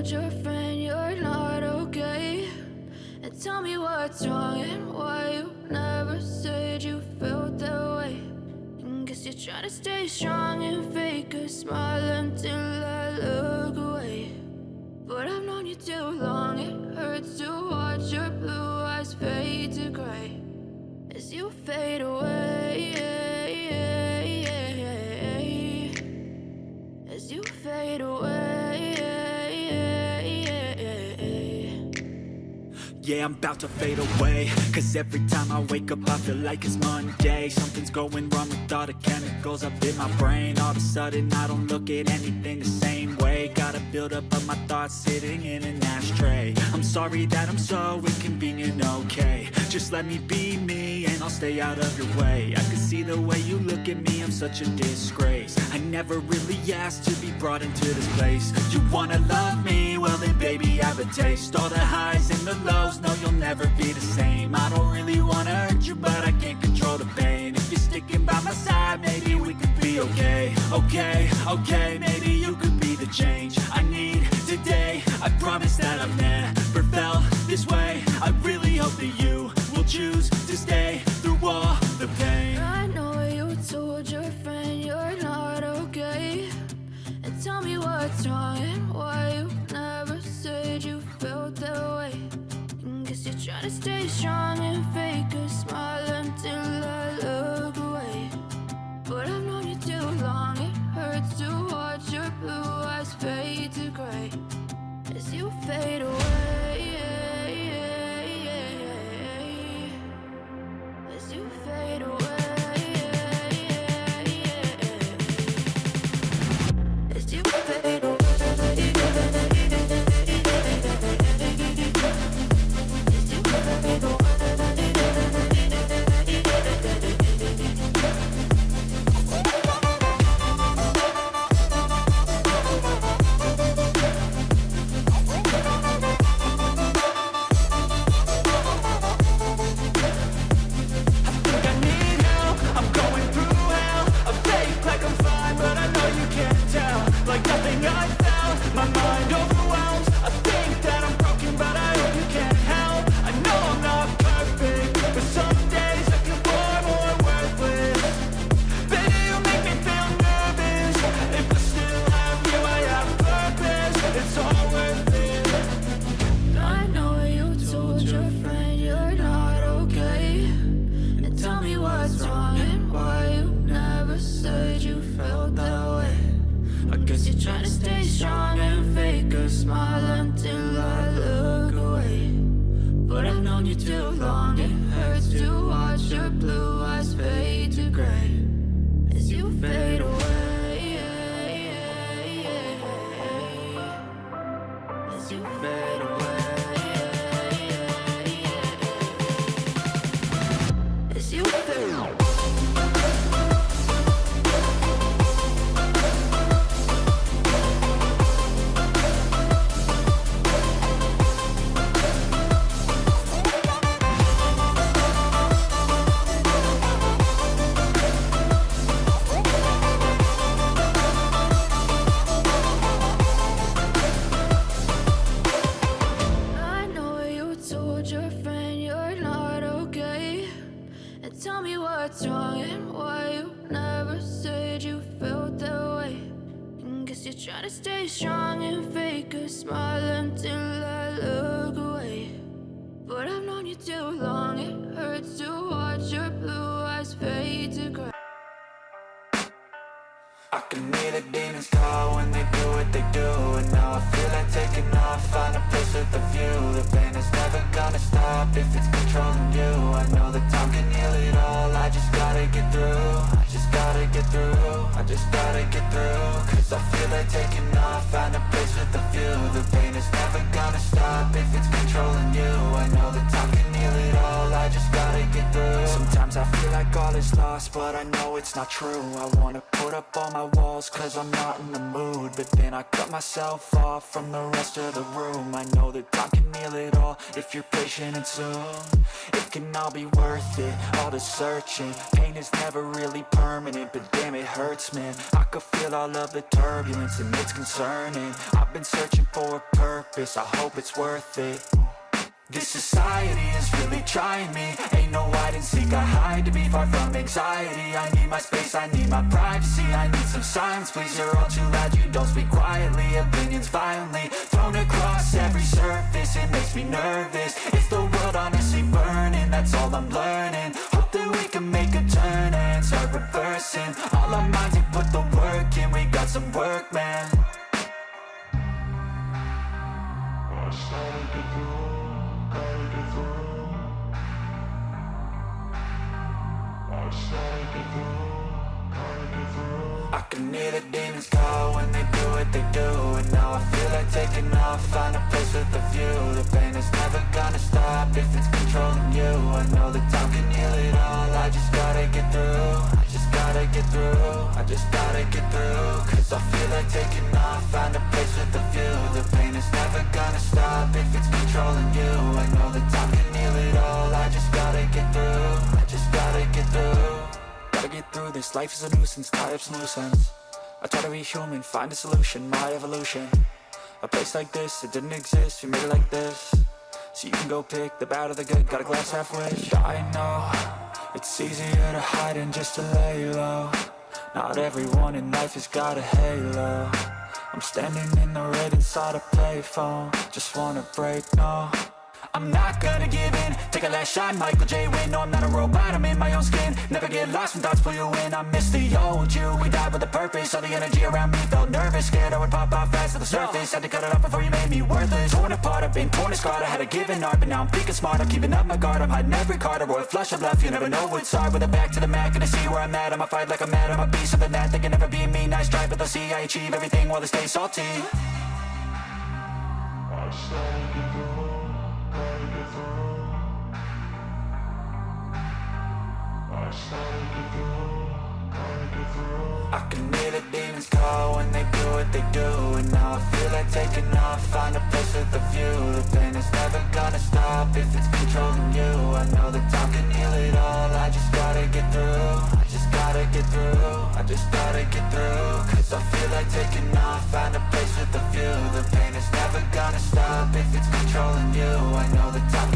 told your friend you're not okay? And tell me what's wrong and why you never said you felt that way. And guess you're trying to stay strong and fake a smile until I look away. But I've known you too long, it hurts to watch your blue eyes fade to gray as you fade away, as you fade away. Yeah, I'm about to fade away, cause every time I wake up I feel like it's Monday. Something's going wrong with all the chemicals up in my brain. All of a sudden I don't look at anything the same way. Got a buildup of my thoughts sitting in an ashtray. I'm sorry that I'm so inconvenient, okay? Just let me be me and I'll stay out of your way. I can see the way you look at me, I'm such a disgrace. I never really asked to be brought into this place. You wanna love me? Well then baby have a taste. All the highs and the lows, no you'll never be the same. I don't really wanna hurt you but I can't control the pain. If you're sticking by my side maybe we could be okay. Okay, maybe you could be the change I need today. I promise that I've never felt this way. I really hope that you will choose to stay through all the pain. I know you told your friend you're not okay. And tell me what's wrong and why you never said you felt that way. And guess you're trying to stay strong and fake a smile until I look away. But I've known you too long, it hurts to watch your blue eyes fade to gray as you fade away, as you fade away, as you fade away. I can hear the demons call when they do what they do. And now I feel like taking off, find a place with a view. The pain is never gonna stop if it's controlling you. I know that time can heal it all, I just gotta get through. I just gotta get through, I just gotta get through. Cause I feel like taking off, find a place with a view. The pain is never gonna stop if it's controlling you. I know that time can heal it all, I just gotta get through. Sometimes I feel like all is lost, but I know it's not true. I wanna put up all my walls cause I'm not in the mood, but then I cut myself off from the rest of the room. I know that time can heal it all if you're patient and soon it can all be worth it, all the searching. Pain is never really permanent, but damn it hurts, man. I could feel all of the turbulence and it's concerning. I've been searching for a purpose, I hope it's worth it. This society is really trying me. Ain't no hide and seek, I hide to be far from anxiety. I need my space, I need my privacy, I need some silence, please. You're all too loud, you don't speak quietly. Opinions violently thrown across every surface, it makes me nervous. Is the world honestly burning? That's all I'm learning. Hope that we can make a turn and start reversing all our minds and put the work in. We got some work, man. I can hear the demons call when they do what they do, and now I feel like taking off, find a place with a view. The pain is never gonna stop if it's controlling you. I know that time can heal it all, I just gotta get through. I just gotta get through, I just gotta get through. Cause I feel like taking off, find a place with a view. The pain is never gonna stop if it's controlling you. I know that time can heal it all, I just gotta get through. I just gotta get through. Gotta get through this, life is a nuisance, tie up some loose ends. I try to be human, find a solution, my evolution. A place like this, it didn't exist, we made it like this. So you can go pick the bad or the good, got a glass halfway. I know, it's easier to hide than just to lay low. Not everyone in life has got a halo. I'm standing in the red inside a payphone, just wanna break, no. I'm not gonna give in, take a last shot, Michael J. Win. No, I'm not a robot, I'm in my own skin. Never get lost when thoughts pull you in. I miss the old you, we died with a purpose. All the energy around me felt nervous, scared I would pop out fast to the surface. Had to cut it off before you made me worthless. Torn apart, I've been torn and scarred. I had a given art, but now I'm thinking smart. I'm keeping up my guard, I'm hiding every card. A royal flush of love, you never know what's hard. With a back to the mat, gonna see where I'm at. I'ma fight like I'm mad, I'ma be something that they can never be me. Nice try, but they'll see I achieve everything while they stay salty. I can hear the demons call when they do what they do, and now I feel like taking off, find a place with a view. The pain is never gonna stop if it's controlling you. I know that time can heal it all, I just gotta get through. I just gotta get through, I just gotta get through. Cause I feel like taking off, find a place with a view. The pain is never gonna stop if it's controlling you. I know that time